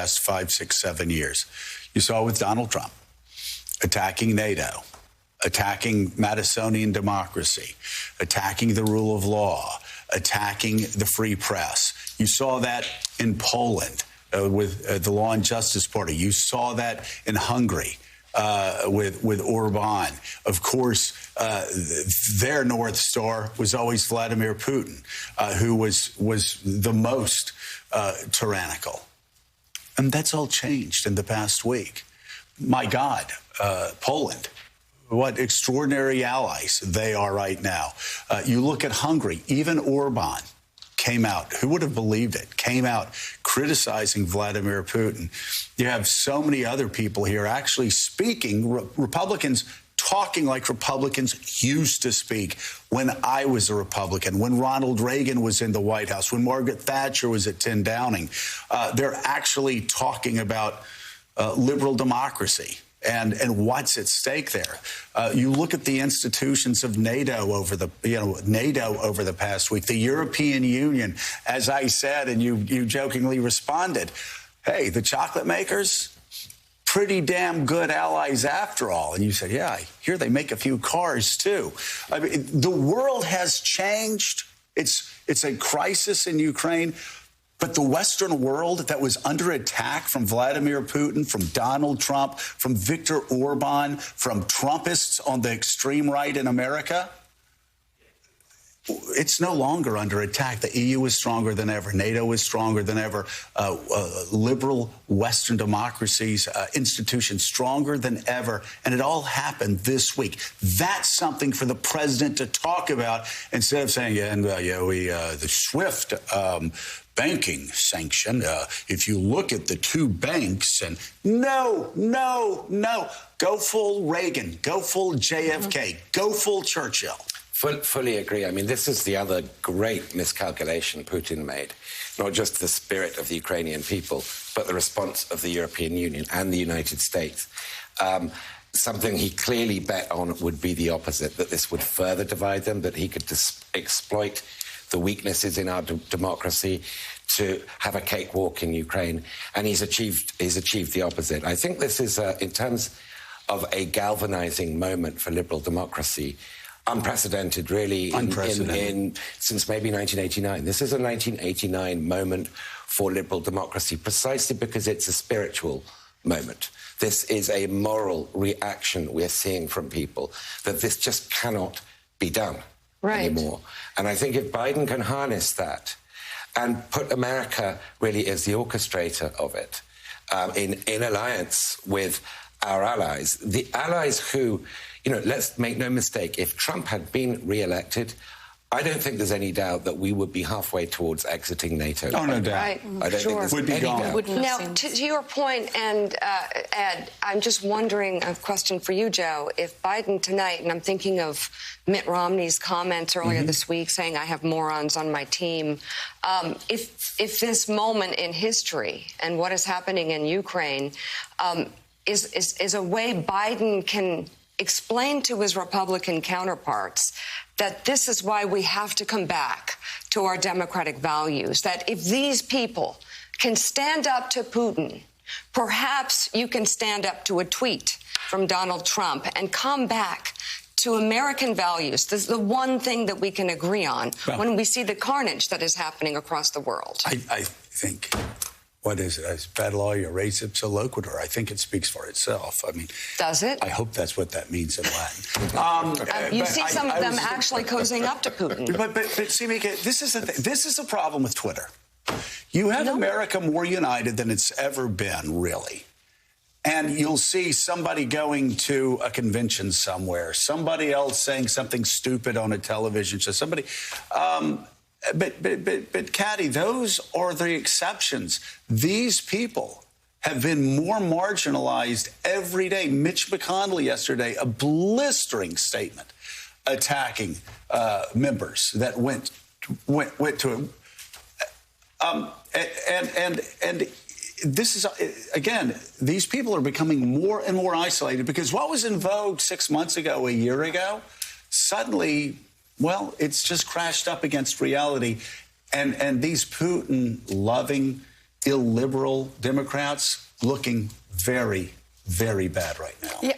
last 5, 6, 7 years. You saw with Donald Trump attacking NATO, attacking Madisonian democracy, attacking the rule of law, attacking the free press. You saw that in Poland with the Law and Justice Party. You saw that in Hungary with Orban. Of course, their North Star was always Vladimir Putin, who was the most tyrannical. And that's all changed in the past week. My God, Poland. What extraordinary allies they are right now. You look at Hungary, even Orban came out, who would have believed it, came out criticizing Vladimir Putin. You have so many other people here actually speaking, Republicans talking like Republicans used to speak when I was a Republican, when Ronald Reagan was in the White House, when Margaret Thatcher was at 10 Downing. They're actually talking about liberal democracy and what's at stake there. You look at the institutions of NATO over the past week, the European Union, as I said, and you jokingly responded, hey, the chocolate makers, pretty damn good allies after all. And you said, yeah, I hear they make a few cars too. I mean, the world has changed. It's a crisis in Ukraine. But the Western world that was under attack from Vladimir Putin, from Donald Trump, from Viktor Orban, from Trumpists on the extreme right in America, it's no longer under attack. The EU is stronger than ever. NATO is stronger than ever. Liberal Western democracies, institutions stronger than ever. And it all happened this week. That's something for the president to talk about instead of saying, the SWIFT banking sanction. If you look at the two banks and no. Go full Reagan. Go full JFK. Go full Churchill. Fully agree. I mean, this is the other great miscalculation Putin made. Not just the spirit of the Ukrainian people, but the response of the European Union and the United States. Something he clearly bet on would be the opposite, that this would further divide them, that he could exploit the weaknesses in our democracy to have a cakewalk in Ukraine. And he's achieved the opposite. I think this is, in terms of a galvanizing moment for liberal democracy, unprecedented, really, since maybe 1989. This is a 1989 moment for liberal democracy, precisely because it's a spiritual moment. This is a moral reaction we're seeing from people, that this just cannot be done anymore. And I think if Biden can harness that and put America really as the orchestrator of it, in alliance with our allies, the allies who, let's make no mistake, if Trump had been re-elected, I don't think there's any doubt that we would be halfway towards exiting NATO. Oh, no doubt. Right. I don't think there's any doubt. Now, to your point, and Ed, I'm just wondering, a question for you, Joe, if Biden tonight, and I'm thinking of Mitt Romney's comments earlier this week saying, I have morons on my team, if this moment in history and what is happening in Ukraine is a way Biden can explain to his Republican counterparts that this is why we have to come back to our democratic values, that if these people can stand up to Putin, perhaps you can stand up to a tweet from Donald Trump and come back to American values. This is the one thing that we can agree on when we see the carnage that is happening across the world. I think... What is it? As bad law, your res ipsa loquitur. I think it speaks for itself. I mean, does it? I hope that's what that means in Latin. You see some of them actually cozying up to Putin. But see, Mika, this is the problem with Twitter. You have America more united than it's ever been, really. And you'll see somebody going to a convention somewhere, somebody else saying something stupid on a television show, somebody. But, Caddy, those are the exceptions. These people have been more marginalized every day. Mitch McConnell yesterday, a blistering statement attacking members that went to him. And this is, again, these people are becoming more and more isolated because what was in vogue 6 months ago, a year ago, suddenly... Well, it's just crashed up against reality. And these Putin-loving illiberal Democrats looking very, very bad right now. Yeah.